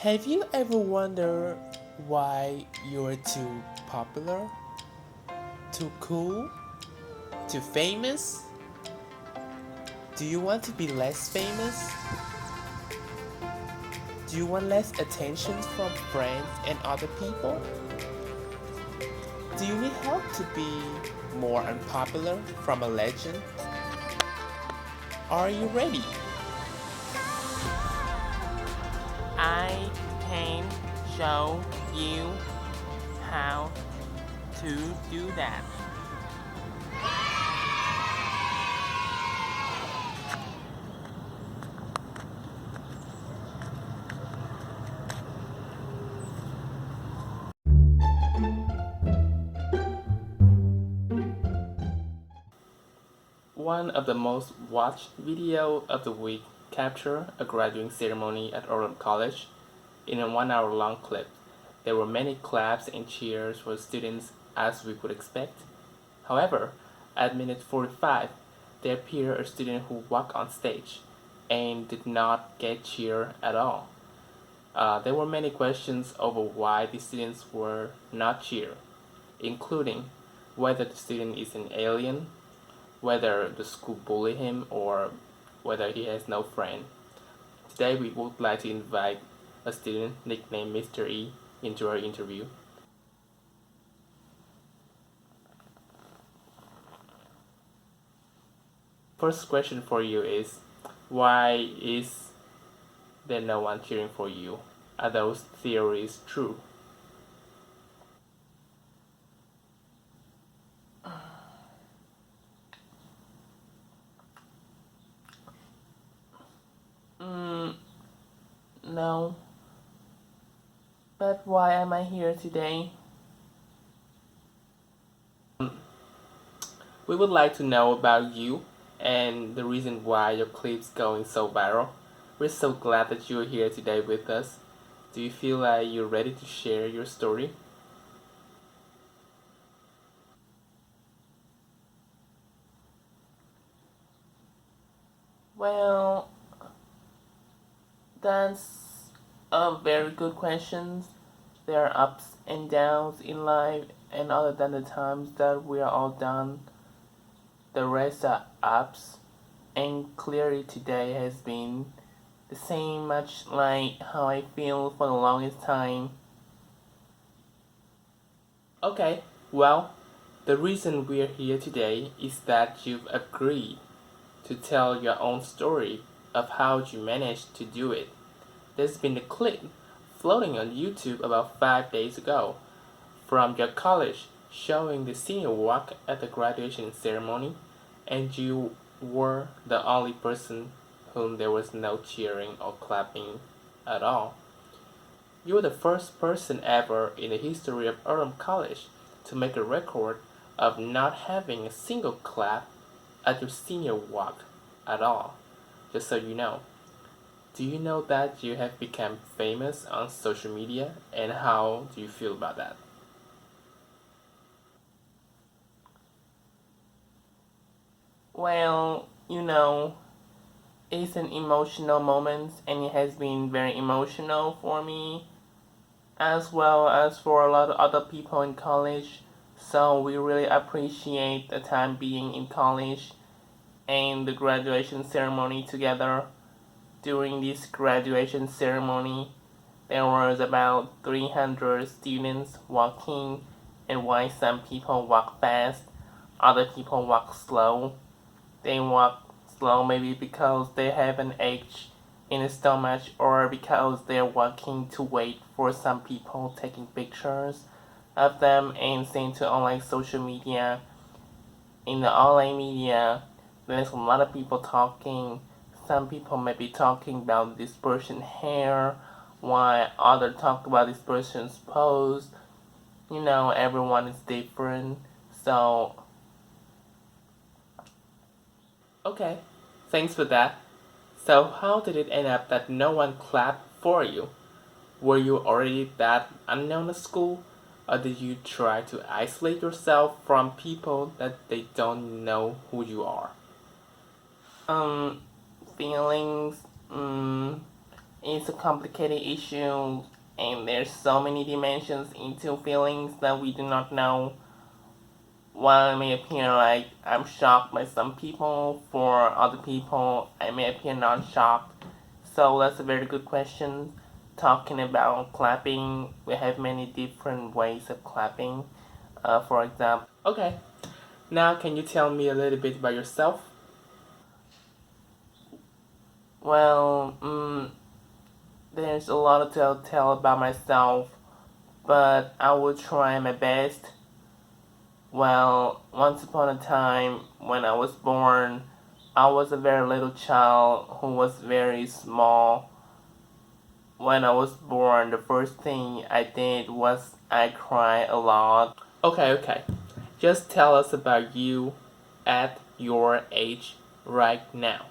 Have you ever wondered why you're too popular, too cool, too famous? Do you want to be less famous? Do you want less attention from friends and other people? Do you need help to be more unpopular from a legend? Are you ready? I can show you how to do that. One of the most watched video of the week captured a graduating ceremony at Orem College. In a 1 hour long clip, there were many claps and cheers for students as we would expect. However, at minute 45, there appeared a student who walked on stage and did not get cheered at all. There were many questions over why the students were not cheered, including whether the student is an alien, whether the school bullied him, or whether he has no friend. Today we would like to invite a student nicknamed Mr. E into our interview. First question for you is, why is there no one cheering for you? Are those theories true? Mm, no. But why am I here today? We would like to know about you and the reason why your clip's going so viral. We're so glad that you're here today with us. Do you feel like you're ready to share your story? Well, that's a very good question. There are ups and downs in life, and other than the times that we are all done, the rest are ups. And clearly today has been the same, much like how I feel for the longest time. Okay, well, the reason we're here today is that you've agreed to tell your own story of how you managed to do it. There's been a clip floating on YouTube about 5 days ago from your college showing the senior walk at the graduation ceremony, and you were the only person whom there was no cheering or clapping at all. You were the first person ever in the history of Orem College to make a record of not having a single clap at your senior walk at all. Just so you know. Do you know that you have become famous on social media, and how do you feel about that? Well, it's an emotional moment, and it has been very emotional for me as well as for a lot of other people in college. So we really appreciate the time being in college and the graduation ceremony together. During this graduation ceremony, there was about 300 students walking, and while some people walk fast, other people walk slow. They walk slow maybe because they have an ache in the stomach, or because they're walking to wait for some people taking pictures of them and send to online social media. In the online media, there's a lot of people talking. Some people may be talking about this person's hair, while others talk about this person's pose. Everyone is different. So, okay, thanks for that. So, how did it end up that no one clapped for you? Were you already that unknown at school? Or did you try to isolate yourself from people that they don't know who you are? Um, Feelings, It's a complicated issue, and there's so many dimensions into feelings that we do not know. While it may appear like I'm shocked by some people, for other people I may appear not shocked. So that's a very good question. Talking about clapping, we have many different ways of clapping. For example, okay. Now, can you tell me a little bit about yourself? Well, there's a lot to tell about myself, but I will try my best. Well, once upon a time, when I was born, I was a very little child who was very small. When I was born, the first thing I did was I cried a lot. Okay, okay. Just tell us about you at your age right now.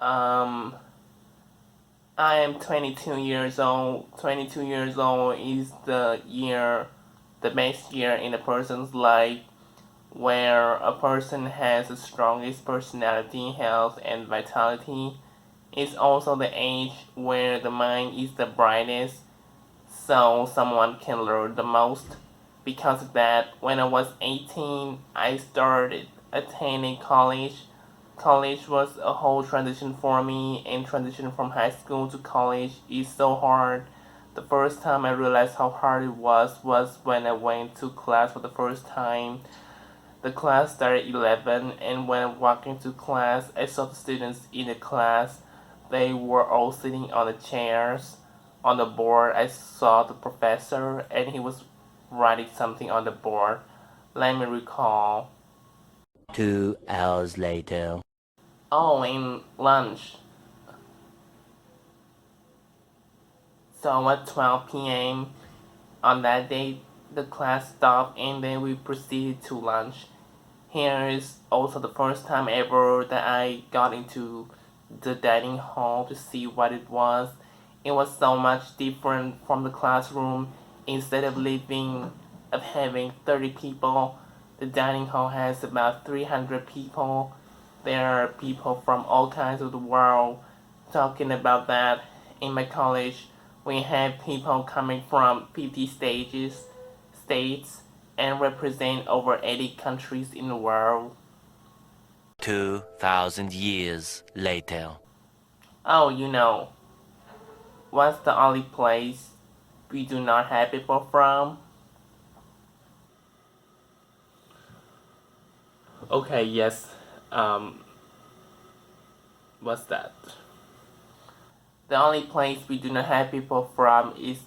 Um, I am 22 years old. 22 years old is the best year in a person's life where a person has the strongest personality, health, and vitality. It's also the age where the mind is the brightest, so someone can learn the most. Because of that, when I was 18, I started attending college. College was a whole transition for me, and transition from high school to college is so hard. The first time I realized how hard it was when I went to class for the first time. The class started at 11, and when I walked into class, I saw the students in the class. They were all sitting on the chairs. On the board, I saw the professor, and he was writing something on the board. Let me recall. 2 hours later. Oh, in lunch. So at 12 p.m. on that day, the class stopped, and then we proceeded to lunch. Here is also the first time ever that I got into the dining hall to see what it was. It was so much different from the classroom. Instead of having 30 people, the dining hall has about 300 people. There are people from all kinds of the world. Talking about that, in my college, we have people coming from 50 states, and represent over 80 countries in the world. 2,000 years later. Oh, what's the only place we do not have people from? Okay, yes. Um, what's that? The only place we do not have people from is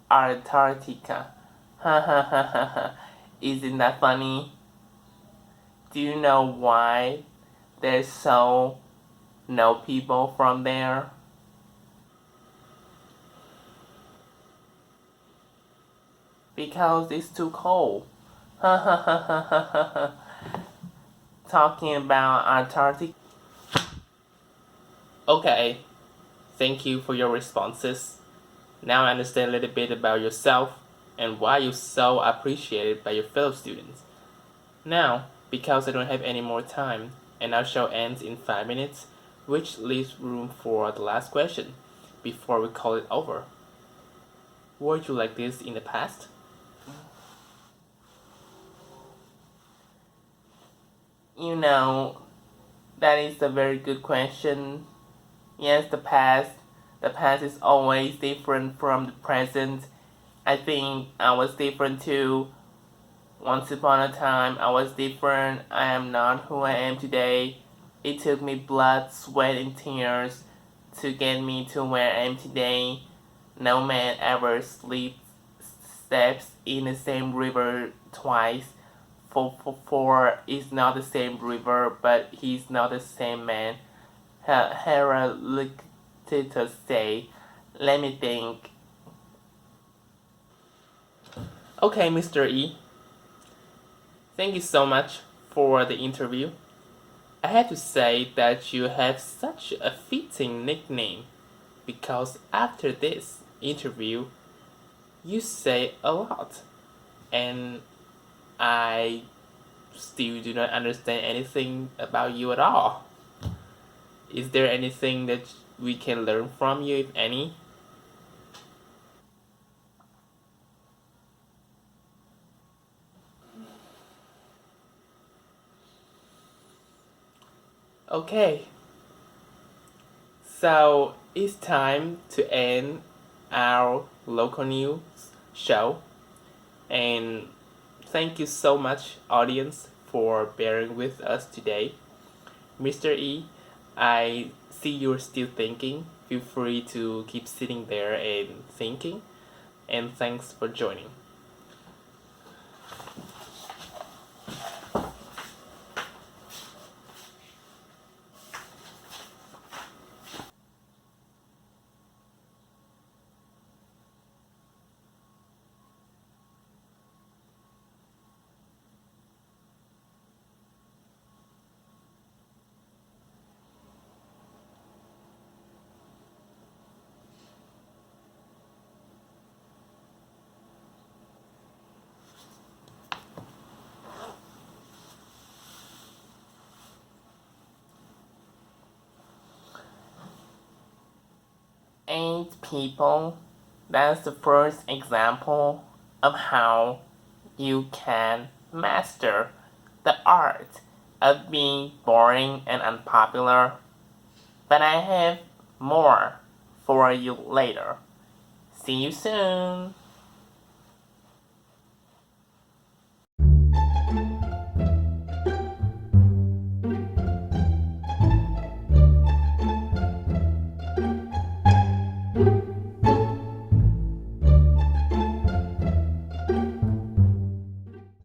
Antarctica. Ha ha ha ha ha. Isn't that funny? Do you know why there's so no people from there? Because it's too cold. Ha ha ha ha ha ha. Talking about Antarctica. Okay, thank you for your responses. Now I understand a little bit about yourself and why you're so appreciated by your fellow students. Now, because I don't have any more time, and our show ends in 5 minutes, which leaves room for the last question before we call it over. Were you like this in the past? You know, that is a very good question. Yes, the past. The past is always different from the present. I think I was different too. Once upon a time, I was different. I am not who I am today. It took me blood, sweat, and tears to get me to where I am today. No man ever steps in the same river twice. For is not the same river, but he's not the same man. Heraclitus say. Let me think. Okay, Mr. E. Thank you so much for the interview. I have to say that you have such a fitting nickname because after this interview, you say a lot. And I still do not understand anything about you at all. Is there anything that we can learn from you, if any? Okay, so it's time to end our local news show. And thank you so much, audience, for bearing with us today. Mr. E, I see you're still thinking. Feel free to keep sitting there and thinking. And thanks for joining. Eight people. That's the first example of how you can master the art of being boring and unpopular. But I have more for you later. See you soon.